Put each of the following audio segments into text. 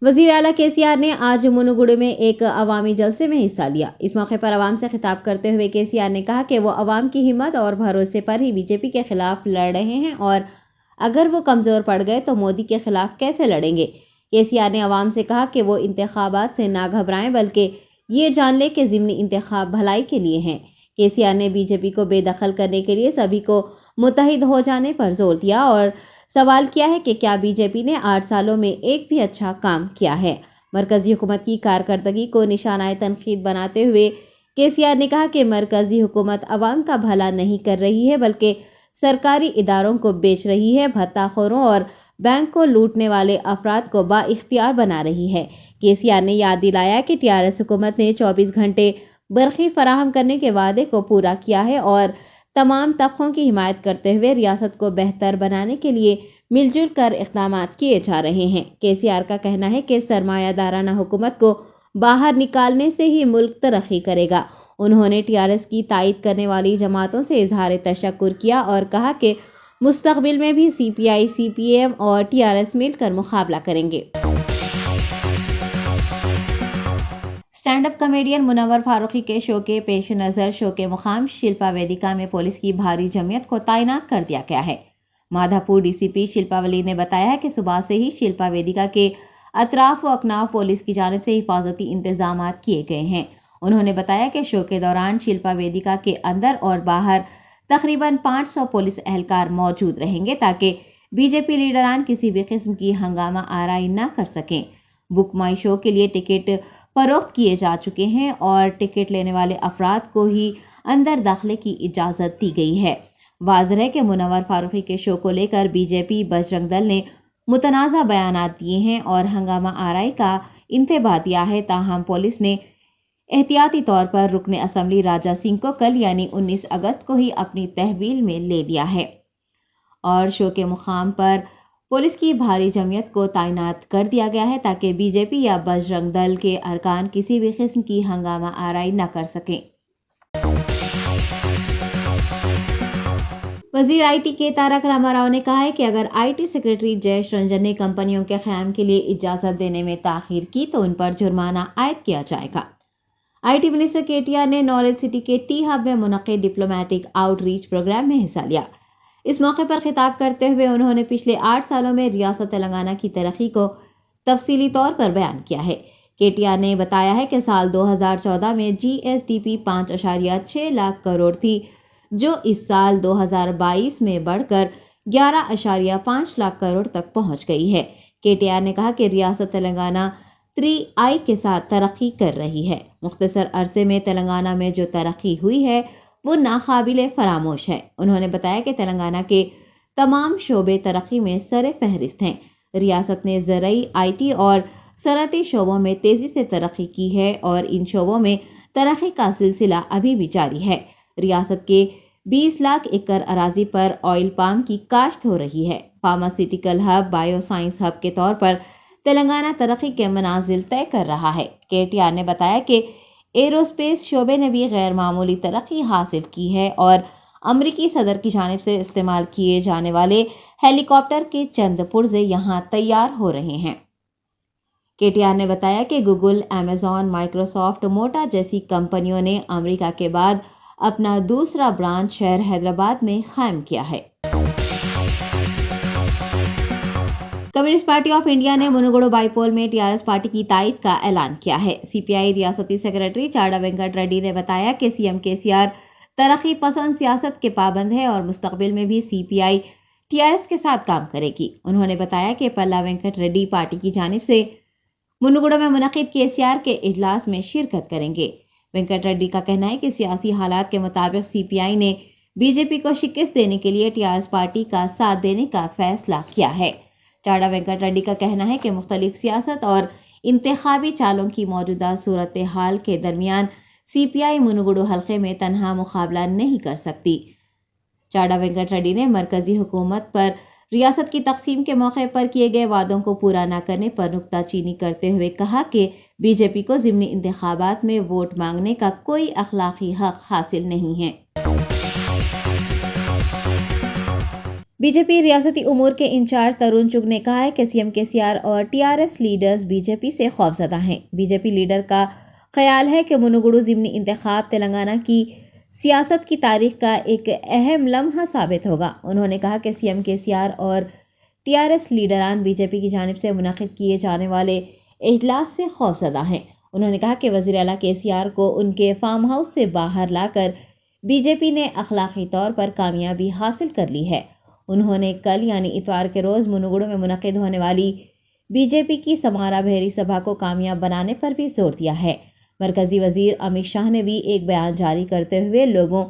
وزیر اعلیٰ KCR نے آج منوگڑو میں ایک عوامی جلسے میں حصہ لیا۔ اس موقع پر عوام سے خطاب کرتے ہوئے KCR نے کہا کہ وہ عوام کی ہمت اور بھروسے پر ہی BJP کے خلاف لڑ رہے ہیں اور اگر وہ کمزور پڑ گئے تو مودی کے خلاف کیسے لڑیں گے۔ KCR نے عوام سے کہا کہ وہ انتخابات سے نہ گھبرائیں بلکہ یہ جان لیں کہ ضمنی انتخاب بھلائی کے لیے ہیں۔ KCR نے BJP کو بے دخل کرنے کے لیے سبھی کو متحد ہو جانے پر زور دیا اور سوال کیا ہے کہ کیا BJP نے 8 سالوں میں ایک بھی اچھا کام کیا ہے۔ مرکزی حکومت کی کارکردگی کو نشانہ تنقید بناتے ہوئے KCR نے کہا کہ مرکزی حکومت عوام کا بھلا نہیں کر رہی ہے بلکہ سرکاری اداروں کو بیچ رہی ہے، بھتہ خوروں اور بینک کو لوٹنے والے افراد کو با اختیار بنا رہی ہے۔ KCR نے یاد دلایا کہ TRS حکومت نے 24 گھنٹے برقی فراہم کرنے کے وعدے کو پورا کیا ہے اور تمام طبقوں کی حمایت کرتے ہوئے ریاست کو بہتر بنانے کے لیے مل جل کر اقدامات کیے جا رہے ہیں۔ KCR کا کہنا ہے کہ سرمایہ دارانہ حکومت کو باہر نکالنے سے ہی ملک ترقی کرے گا۔ انہوں نے TRS کی تائید کرنے والی جماعتوں سے اظہار تشکر کیا اور کہا کہ مستقبل میں بھی CPI، CPM اور TRS مل کر مقابلہ کریں گے۔ اسٹینڈ اپ کامیڈین منور فاروقی کے شو کے پیش نظر شو کے مقام شلپا ویدیکا میں پولیس کی بھاری جمعیت کو تعینات کر دیا گیا ہے۔ مادھا پور DCP شلپا ولی نے بتایا کہ صبح سے ہی شلپا ویدیکا کے اطراف و اکناف پولیس کی جانب سے حفاظتی انتظامات کیے گئے ہیں۔ انہوں نے بتایا کہ شو کے دوران شلپا ویدیکا کے اندر اور باہر تقریباً 500 پولیس اہلکار موجود رہیں گے تاکہ BJP لیڈران کسی بھی قسم کی ہنگامہ آرائی نہ کر سکیں۔ بک مائی شو کے لیے ٹکٹ فروخت کیے جا چکے ہیں اور ٹکٹ لینے والے افراد کو ہی اندر داخلے کی اجازت دی گئی ہے۔ واضح ہے کہ منور فاروقی کے شو کو لے کر BJP بجرنگ دل نے متنازع بیانات دیے ہیں اور ہنگامہ آرائی کا انتباہ دیا ہے، تاہم پولیس نے احتیاطی طور پر رکن اسمبلی راجہ سنگھ کو کل یعنی 19 اگست کو ہی اپنی تحویل میں لے لیا ہے اور شو کے مقام پر پولیس کی بھاری جمعیت کو تعینات کر دیا گیا ہے تاکہ BJP یا بجرنگ دل کے ارکان کسی بھی قسم کی ہنگامہ آرائی نہ کر سکیں۔ وزیر IT کے تارک راما راؤ نے کہا ہے کہ اگر IT سیکرٹری جیش رنجن نے کمپنیوں کے قیام کے لیے اجازت دینے میں تاخیر کی تو ان پر جرمانہ عائد کیا جائے گا۔ IT منسٹر KTR نے نالج سٹی کے ٹی ہب میں منعقد ڈپلومیٹک آؤٹ ریچ پروگرام میں حصہ لیا۔ اس موقع پر خطاب کرتے ہوئے انہوں نے پچھلے 8 سالوں میں ریاست تلنگانہ کی ترقی کو تفصیلی طور پر بیان کیا ہے۔ KTR نے بتایا ہے کہ سال 2014 میں GSDP 5.6 لاکھ کروڑ تھی جو اس سال 2022 میں بڑھ کر 11.5 لاکھ کروڑ تک پہنچ گئی ہے۔ KTR نے کہا کہ ریاست تلنگانہ 3I کے ساتھ ترقی کر رہی ہے۔ مختصر عرصے میں تلنگانہ میں جو ترقی ہوئی ہے وہ ناقابل فراموش ہے۔ انہوں نے بتایا کہ تلنگانہ کے تمام شعبے ترقی میں سر فہرست ہیں۔ ریاست نے زرعی، IT اور صنعتی شعبوں میں تیزی سے ترقی کی ہے اور ان شعبوں میں ترقی کا سلسلہ ابھی بھی جاری ہے۔ ریاست کے 20 لاکھ ایکڑ اراضی پر آئل پام کی کاشت ہو رہی ہے۔ Pharmaceutical hub, bio science hub کے طور پر تلنگانہ ترقی کے منازل طے کر رہا ہے۔ KTR نے بتایا کہ ایروسپیس شعبے نے بھی غیر معمولی ترقی حاصل کی ہے اور امریکی صدر کی جانب سے استعمال کیے جانے والے ہیلی کاپٹر کے چند پرزے یہاں تیار ہو رہے ہیں۔ KTR نے بتایا کہ گوگل، ایمیزون، مائیکروسافٹ، موٹا جیسی کمپنیوں نے امریکہ کے بعد اپنا دوسرا برانچ شہر حیدرآباد میں قائم کیا ہے۔ کمیونسٹ پارٹی آف انڈیا نے منوگڑو بائی پول میں TRS پارٹی کی تائید کا اعلان کیا ہے۔ CPI ریاستی سیکرٹری چاڈا وینکٹ ریڈی نے بتایا کہ CM KCR ترقی پسند سیاست کے پابند ہے اور مستقبل میں بھی CPI TRS کے ساتھ کام کرے گی۔ انہوں نے بتایا کہ پلا وینکٹ ریڈی پارٹی کی جانب سے منوگڑو میں منعقد KCR کے اجلاس میں شرکت کریں گے۔ وینکٹ ریڈی کا کہنا ہے کہ سیاسی حالات کے مطابق CPI نے BJP کو شکست دینے کے لیے TRS پارٹی کا ساتھ دینے کا فیصلہ کیا ہے۔ چاڈا وینکٹ ریڈی کا کہنا ہے کہ مختلف سیاست اور انتخابی چالوں کی موجودہ صورتحال کے درمیان CPI منوگڑو حلقے میں تنہا مقابلہ نہیں کر سکتی۔ چاڈا وینکٹ ریڈی نے مرکزی حکومت پر ریاست کی تقسیم کے موقع پر کیے گئے وعدوں کو پورا نہ کرنے پر نکتہ چینی کرتے ہوئے کہا کہ BJP کو ضمنی انتخابات میں ووٹ مانگنے کا کوئی اخلاقی حق حاصل نہیں ہے۔ بی جے پی ریاستی امور کے انچارج ترون چگ نے کہا ہے کہ سی ایم KCR اور TRS لیڈرز بی جے پی سے خوفزدہ ہیں۔ بی جے پی لیڈر کا خیال ہے کہ منوگڑو ضمنی انتخاب تلنگانہ کی سیاست کی تاریخ کا ایک اہم لمحہ ثابت ہوگا۔ انہوں نے کہا کہ سی ایم KCR اور TRS لیڈران بی جے پی کی جانب سے منعقد کیے جانے والے اجلاس سے خوفزدہ ہیں۔ انہوں نے کہا کہ وزیر اعلیٰ KCR کو ان کے فارم ہاؤس سے باہر لا کر بی جے پی نے اخلاقی طور پر کامیابی حاصل کر لی ہے۔ انہوں نے کل یعنی اتوار کے روز منوگڑو میں منعقد ہونے والی بی جے پی کی سمارا بھیری سبھا کو کامیاب بنانے پر بھی زور دیا ہے۔ مرکزی وزیر امت شاہ نے بھی ایک بیان جاری کرتے ہوئے لوگوں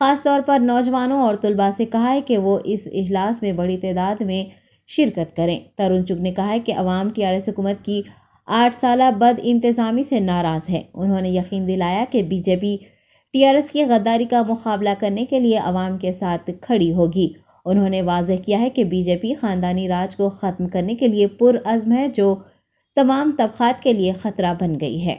خاص طور پر نوجوانوں اور طلباء سے کہا ہے کہ وہ اس اجلاس میں بڑی تعداد میں شرکت کریں۔ ترون چگ نے کہا ہے کہ عوام TRS حکومت کی 8 سالہ بد انتظامی سے ناراض ہے۔ انہوں نے یقین دلایا کہ بی جے پی TRS کی غداری کا مقابلہ کرنے کے لیے عوام کے ساتھ کھڑی ہوگی۔ انہوں نے واضح کیا ہے کہ بی جے پی خاندانی راج کو ختم کرنے کے لیے پرعزم ہے جو تمام طبقات کے لیے خطرہ بن گئی ہے۔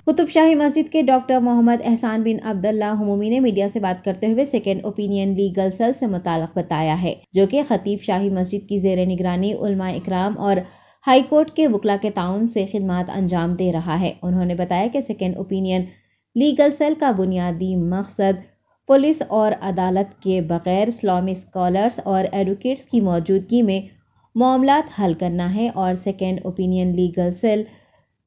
قطب شاہی مسجد کے ڈاکٹر محمد احسان بن عبداللہ حمومی نے میڈیا سے بات کرتے ہوئے سیکنڈ اوپینین لیگل سیل سے متعلق بتایا ہے، جو کہ خطیب شاہی مسجد کی زیر نگرانی علماء اکرام اور ہائی کورٹ کے وکلاء کے تعاون سے خدمات انجام دے رہا ہے۔ انہوں نے بتایا کہ سیکنڈ اوپینین لیگل سیل کا بنیادی مقصد پولیس اور عدالت کے بغیر اسلامی اسکالرز اور ایڈوکیٹس کی موجودگی میں معاملات حل کرنا ہے اور سیکنڈ اوپینین لیگل سیل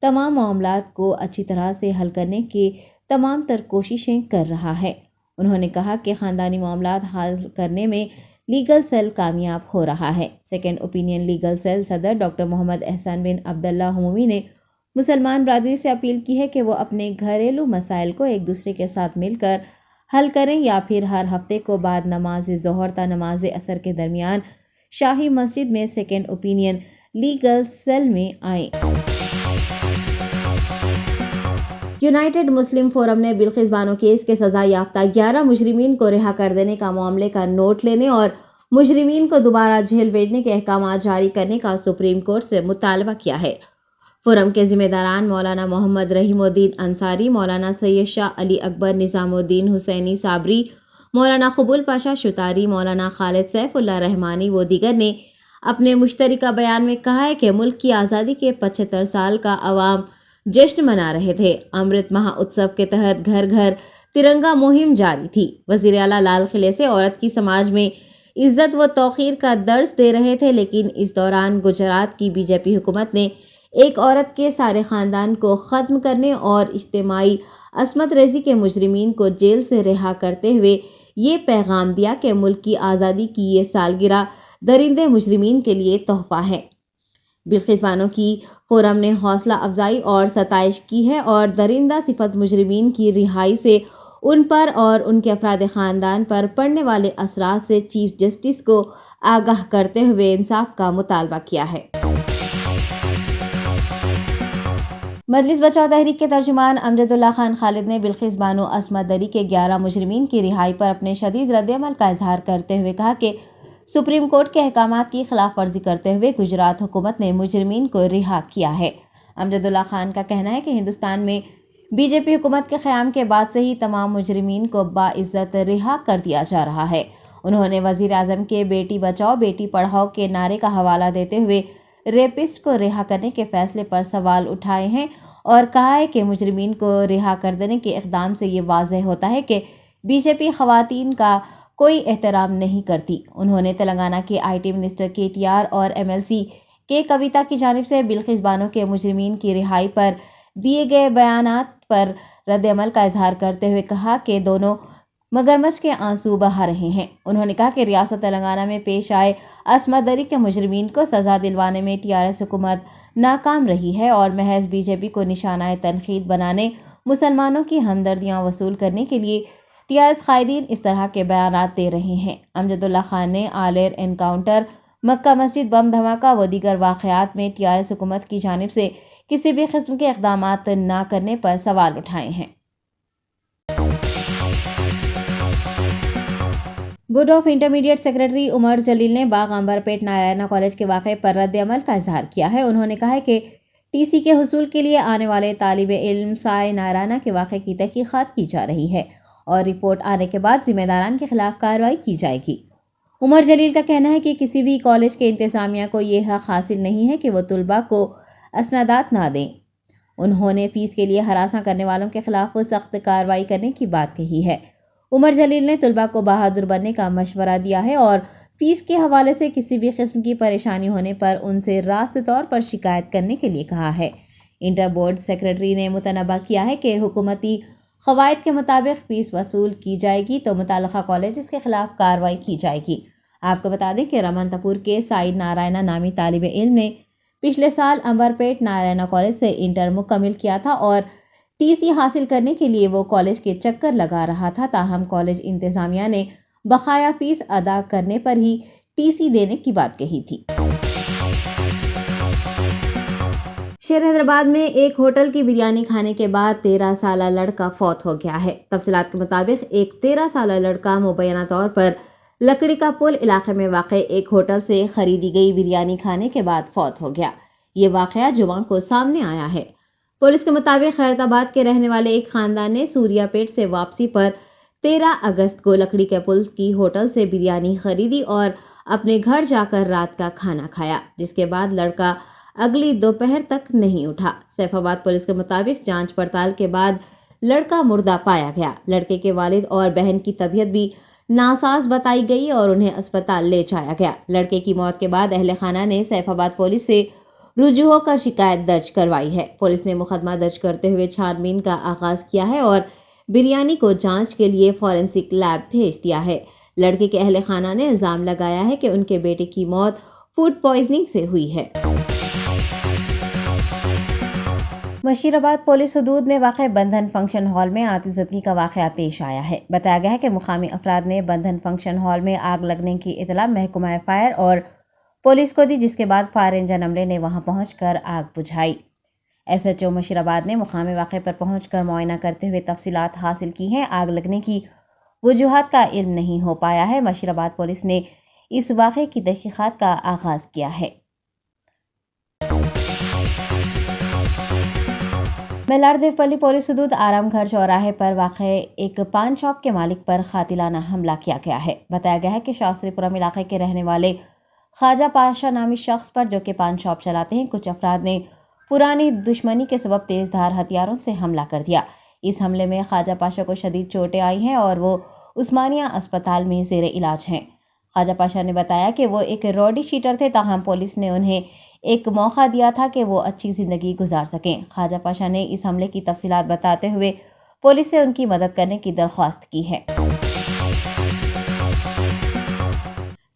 تمام معاملات کو اچھی طرح سے حل کرنے کی تمام تر کوششیں کر رہا ہے۔ انہوں نے کہا کہ خاندانی معاملات حل کرنے میں لیگل سیل کامیاب ہو رہا ہے۔ سیکنڈ اوپینین لیگل سیل صدر ڈاکٹر محمد احسان بن عبداللہ حمومی نے مسلمان برادری سے اپیل کی ہے کہ وہ اپنے گھریلو مسائل کو ایک دوسرے کے ساتھ مل کر حل کریں یا پھر ہر ہفتے کو بعد نماز ظہر تا نماز عصر کے درمیان شاہی مسجد میں سیکنڈ اوپینین لیگل سیل میں آئیں۔ یونائیٹڈ مسلم فورم نے بلقیس بانو کیس کے سزا یافتہ 11 مجرمین کو رہا کر دینے کا معاملے کا نوٹ لینے اور مجرمین کو دوبارہ جیل بھیجنے کے احکامات جاری کرنے کا سپریم کورٹ سے مطالبہ کیا ہے۔ فورم کے ذمہ داران مولانا محمد رحیم الدین انصاری، مولانا سید شاہ علی اکبر نظام الدین حسینی صابری، مولانا قبول پاشا شتاری، مولانا خالد سیف اللہ رحمانی و دیگر نے اپنے مشترکہ بیان میں کہا ہے کہ ملک کی آزادی کے 75 سال کا عوام جشن منا رہے تھے۔ امرت مہا اتسو کے تحت گھر گھر ترنگا مہم جاری تھی۔ وزیر اعلیٰ لال قلعے سے عورت کی سماج میں عزت و توقیر کا درس دے رہے تھے، لیکن اس دوران گجرات کی بی جے پی حکومت نے ایک عورت کے سارے خاندان کو ختم کرنے اور اجتماعی عصمت ریزی کے مجرمین کو جیل سے رہا کرتے ہوئے یہ پیغام دیا کہ ملک کی آزادی کی یہ سالگرہ درندے مجرمین کے لیے تحفہ ہے۔ بلقیس بانو کی فورم نے حوصلہ افزائی اور ستائش کی ہے اور درندہ صفت مجرمین کی رہائی سے ان پر اور ان کے افراد خاندان پر پڑنے والے اثرات سے چیف جسٹس کو آگاہ کرتے ہوئے انصاف کا مطالبہ کیا ہے۔ مجلس بچاؤ تحریک کے ترجمان امجد اللہ خان خالد نے بلقیس بانو عصمت دری کے 11 مجرمین کی رہائی پر اپنے شدید رد عمل کا اظہار کرتے ہوئے کہا کہ سپریم کورٹ کے احکامات کی خلاف ورزی کرتے ہوئے گجرات حکومت نے مجرمین کو رہا کیا ہے۔ امجد اللہ خان کا کہنا ہے کہ ہندوستان میں بی جے پی حکومت کے قیام کے بعد سے ہی تمام مجرمین کو باعزت رہا کر دیا جا رہا ہے۔ انہوں نے وزیر اعظم کے بیٹی بچاؤ بیٹی پڑھاؤ کے نعرے کا حوالہ دیتے ہوئے ریپسٹ کو رہا کرنے کے فیصلے پر سوال اٹھائے ہیں اور کہا ہے کہ مجرمین کو رہا کر دینے کے اقدام سے یہ واضح ہوتا ہے کہ بی جے پی خواتین کا کوئی احترام نہیں کرتی۔ انہوں نے تلنگانہ کے IT منسٹر KTR اور MLC کے کویتا کی جانب سے بلقیس بانو کے مجرمین کی رہائی پر دیے گئے بیانات پر رد عمل کا اظہار کرتے ہوئے کہا کہ دونوں مگرمچھ کے آنسو بہا رہے ہیں۔ انہوں نے کہا کہ ریاست تلنگانہ میں پیش آئے عصمت دری کے مجرمین کو سزا دلوانے میں TRS حکومت ناکام رہی ہے اور محض بی جے پی کو نشانہ تنقید بنانے، مسلمانوں کی ہمدردیاں وصول کرنے کے لیے TRS قائدین اس طرح کے بیانات دے رہے ہیں۔ امجد اللہ خان نے آلیر انکاؤنٹر، مکہ مسجد بم دھماکہ و دیگر واقعات میں TRS حکومت کی جانب سے کسی بھی قسم کے اقدامات نہ کرنے پر سوال اٹھائے ہیں۔ بورڈ آف انٹرمیڈیٹ سیکرٹری عمر جلیل نے باغ عنبرپیٹ نارائنا کالج کے واقعے پر رد عمل کا اظہار کیا ہے۔ انہوں نے کہا ہے کہ TC کے حصول کے لیے آنے والے طالب علم سائے نارائنا کے واقعے کی تحقیقات کی جا رہی ہے اور رپورٹ آنے کے بعد ذمہ داران کے خلاف کارروائی کی جائے گی۔ عمر جلیل کا کہنا ہے کہ کسی بھی کالج کے انتظامیہ کو یہ حق حاصل نہیں ہے کہ وہ طلباء کو اسنادات نہ دیں۔ انہوں نے فیس کے لیے ہراساں کرنے والوں کے خلاف سخت کارروائی کرنے کی بات کہی ہے۔ عمر جلیل نے طلباء کو بہادر بننے کا مشورہ دیا ہے اور فیس کے حوالے سے کسی بھی قسم کی پریشانی ہونے پر ان سے راست طور پر شکایت کرنے کے لیے کہا ہے۔ انٹر بورڈ سیکرٹری نے متنبہ کیا ہے کہ حکومتی قواعد کے مطابق فیس وصول کی جائے گی تو متعلقہ کالجز کے خلاف کارروائی کی جائے گی۔ آپ کو بتا دیں کہ رمنتا پور کے سائیڈ نارائنا نامی طالب علم نے پچھلے سال امبرپیٹ نارائنا کالج سے انٹر مکمل کیا تھا اور TC حاصل کرنے کے لیے وہ کالج کے چکر لگا رہا تھا، تاہم کالج انتظامیہ نے بقایا فیس ادا کرنے پر ہی TC دینے کی بات کہی تھی۔ شہر حیدرآباد میں ایک ہوٹل کی بریانی کھانے کے بعد 13 سالہ لڑکا فوت ہو گیا ہے۔ تفصیلات کے مطابق ایک 13 سالہ لڑکا مبینہ طور پر لکڑی کا پل علاقے میں واقع ایک ہوٹل سے خریدی گئی بریانی کھانے کے بعد فوت ہو گیا۔ یہ واقعہ جمعہ کو سامنے آیا ہے۔ پولیس کے مطابق خیرت آباد کے رہنے والے ایک خاندان نے سوریا پیٹ سے واپسی پر 13 اگست کو لکڑی کے پل کی ہوٹل سے بریانی خریدی اور اپنے گھر جا کر رات کا کھانا کھایا، جس کے بعد لڑکا اگلی دوپہر تک نہیں اٹھا۔ سیف آباد پولیس کے مطابق جانچ پڑتال کے بعد لڑکا مردہ پایا گیا۔ لڑکے کے والد اور بہن کی طبیعت بھی ناساز بتائی گئی اور انہیں اسپتال لے جایا گیا۔ لڑکے کی موت کے بعد اہل خانہ نے سیف آباد پولیس سے رجوع ہو کر شکایت درج کروائی ہے۔ پولیس نے مقدمہ درج کرتے ہوئے چھان بین کا آغاز کیا ہے اور بریانی کو جانچ کے لیے فورینسک لیب بھیج دیا ہے۔ لڑکے کے اہل خانہ نے الزام لگایا ہے کہ ان کے بیٹے کی موت فوڈ پوائزننگ سے ہوئی ہے۔ بشیر آباد پولیس حدود میں واقع بندھن فنکشن ہال میں آتش زدگی کا واقعہ پیش آیا ہے۔ بتایا گیا ہے کہ مقامی افراد نے بندھن فنکشن ہال میں آگ لگنے کی اطلاع محکمہ فائر اور پولیس کو دی، جس کے بعد فائر انجن عملے نے وہاں پہنچ کر آگ بجھائی۔ SHO بشیر آباد نے مقامی واقعے پر پہنچ کر معائنہ کرتے ہوئے تفصیلات حاصل کی ہیں۔ آگ لگنے کی وجوہات کا علم نہیں ہو پایا ہے۔ بشیر آباد پولیس نے اس واقعے کی تحقیقات کا آغاز کیا ہے۔ میلار دیوپلی پولیس حدود آرام گھر چوراہے پر واقع ایک پان شاپ کے مالک پر قاتلانہ حملہ کیا گیا ہے۔ بتایا گیا ہے کہ شاستری پورم علاقے کے رہنے والے خواجہ پاشا نامی شخص پر، جو کہ پان شاپ چلاتے ہیں، کچھ افراد نے پرانی دشمنی کے سبب تیز دھار ہتھیاروں سے حملہ کر دیا۔ اس حملے میں خواجہ پاشا کو شدید چوٹیں آئی ہیں اور وہ عثمانیہ اسپتال میں زیر علاج ہیں۔ خواجہ پاشا نے بتایا کہ وہ ایک راڈی شیٹر تھے، تاہم پولیس نے انہیں ایک موقع دیا تھا کہ وہ اچھی زندگی گزار سکیں۔ خواجہ پاشا نے اس حملے کی تفصیلات بتاتے ہوئے پولیس سے ان کی مدد کرنے کی درخواست کی ہے۔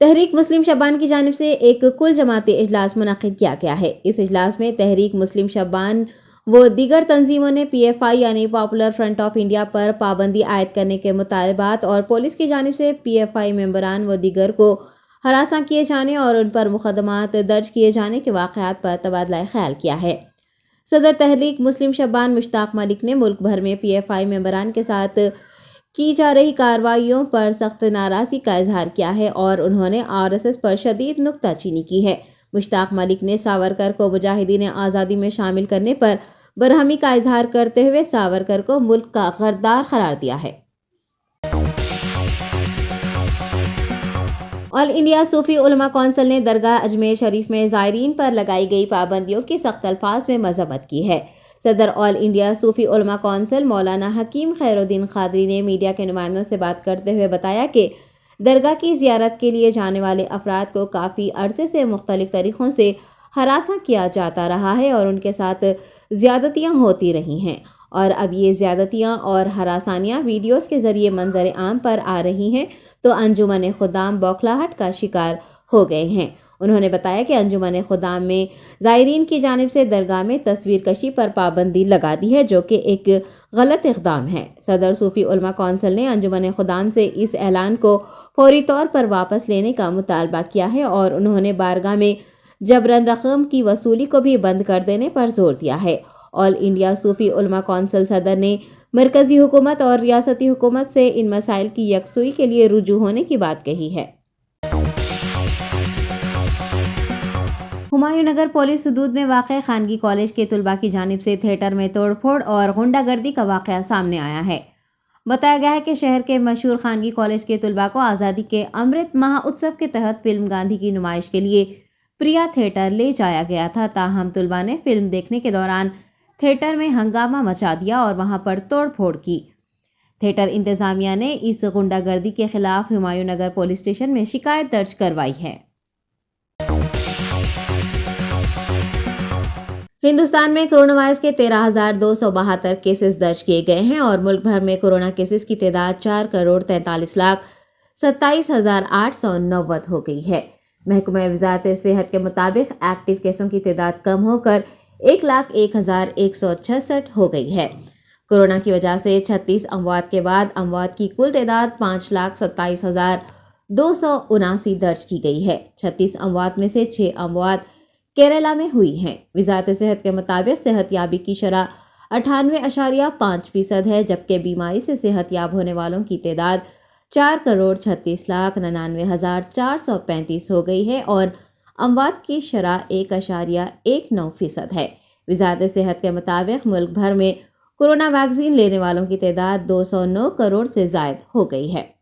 تحریک مسلم شبان کی جانب سے ایک کل جماعتی اجلاس منعقد کیا گیا ہے۔ اس اجلاس میں تحریک مسلم شبان و دیگر تنظیموں نے PFI یعنی پاپولر فرنٹ آف انڈیا پر پابندی عائد کرنے کے مطالبات اور پولیس کی جانب سے PFI ممبران و دیگر کو ہراساں کیے جانے اور ان پر مقدمات درج کیے جانے کے واقعات پر تبادلہ خیال کیا ہے۔ صدر تحریک مسلم شبان مشتاق ملک نے ملک بھر میں PFI ممبران کے ساتھ کی جا رہی کارروائیوں پر سخت ناراضگی کا اظہار کیا ہے اور انہوں نے RSS پر شدید نکتہ چینی کی ہے۔ مشتاق ملک نے ساورکر کو مجاہدین آزادی میں شامل کرنے پر برہمی کا اظہار کرتے ہوئے ساورکر کو ملک کا غدار قرار دیا ہے۔ آل انڈیا صوفی علماء کونسل نے درگاہ اجمیر شریف میں زائرین پر لگائی گئی پابندیوں کی سخت الفاظ میں مذمت کی ہے۔ صدر آل انڈیا صوفی علماء کونسل مولانا حکیم خیر الدین قادری نے میڈیا کے نمائندوں سے بات کرتے ہوئے بتایا کہ درگاہ کی زیارت کے لیے جانے والے افراد کو کافی عرصے سے مختلف طریقوں سے ہراساں کیا جاتا رہا ہے اور ان کے ساتھ زیادتیاں ہوتی رہی ہیں، اور اب یہ زیادتیاں اور ہراسانیاں ویڈیوز کے ذریعے منظر عام پر آ رہی ہیں تو انجمن خدام بوکھلاہٹ کا شکار ہو گئے ہیں۔ انہوں نے بتایا کہ انجمن خدام میں زائرین کی جانب سے درگاہ میں تصویر کشی پر پابندی لگا دی ہے، جو کہ ایک غلط اقدام ہے۔ صدر صوفی علماء کونسل نے انجمن خدام سے اس اعلان کو فوری طور پر واپس لینے کا مطالبہ کیا ہے اور انہوں نے بارگاہ میں جبراً رقم کی وصولی کو بھی بند کر دینے پر زور دیا ہے۔ آل انڈیا صوفی علماء کونسل صدر نے مرکزی حکومت اور ریاستی حکومت سے ان مسائل کی یکسوئی کے لیے رجوع ہونے کی بات کہی ہے۔ ہمایوں نگر پولیس حدود میں واقع خانگی کالج کے طلباء کی جانب سے تھیٹر میں توڑ پھوڑ اور غنڈہ گردی کا واقعہ سامنے آیا ہے۔ بتایا گیا ہے کہ شہر کے مشہور خانگی کالج کے طلباء کو آزادی کے امرت مہوتسو کے تحت فلم گاندھی کی نمائش کے لیے پریا تھیٹر لے جایا گیا تھا، تاہم طلباء نے فلم دیکھنے کے دوران تھیٹر میں ہنگامہ مچا دیا اور وہاں پر توڑ پھوڑ کی۔ تھیٹر انتظامیہ نے اس غنڈہ گردی کے خلاف ہمایوں نگر پولیس اسٹیشن میں شکایت درج کروائی ہے۔ ہندوستان میں کورونا وائرس کے 13,272 کیسز درج کیے گئے ہیں اور ملک بھر میں کورونا کیسز کی تعداد 4,43,27,890 ہو گئی ہے۔ محکمہ وزارت صحت کے مطابق ایکٹیو کیسوں کی تعداد کم ہو کر 1,01,166 ہو گئی ہے۔ کورونا کی وجہ سے 36 اموات کے بعد اموات کی کل تعداد 5,27,279 درج کی گئی ہے۔ 36 اموات میں سے 6 اموات کیرالہ میں ہوئی ہیں۔ وزارت صحت کے مطابق صحت یابی کی شرح 98.5% ہے، جبکہ بیماری سے صحت یاب ہونے والوں کی تعداد 4,36,99,435 ہو گئی ہے اور اموات کی شرح 1.19% ہے۔ وزارت صحت کے مطابق ملک بھر میں کورونا ویکسین لینے والوں کی تعداد 209 کروڑ سے زائد ہو گئی ہے۔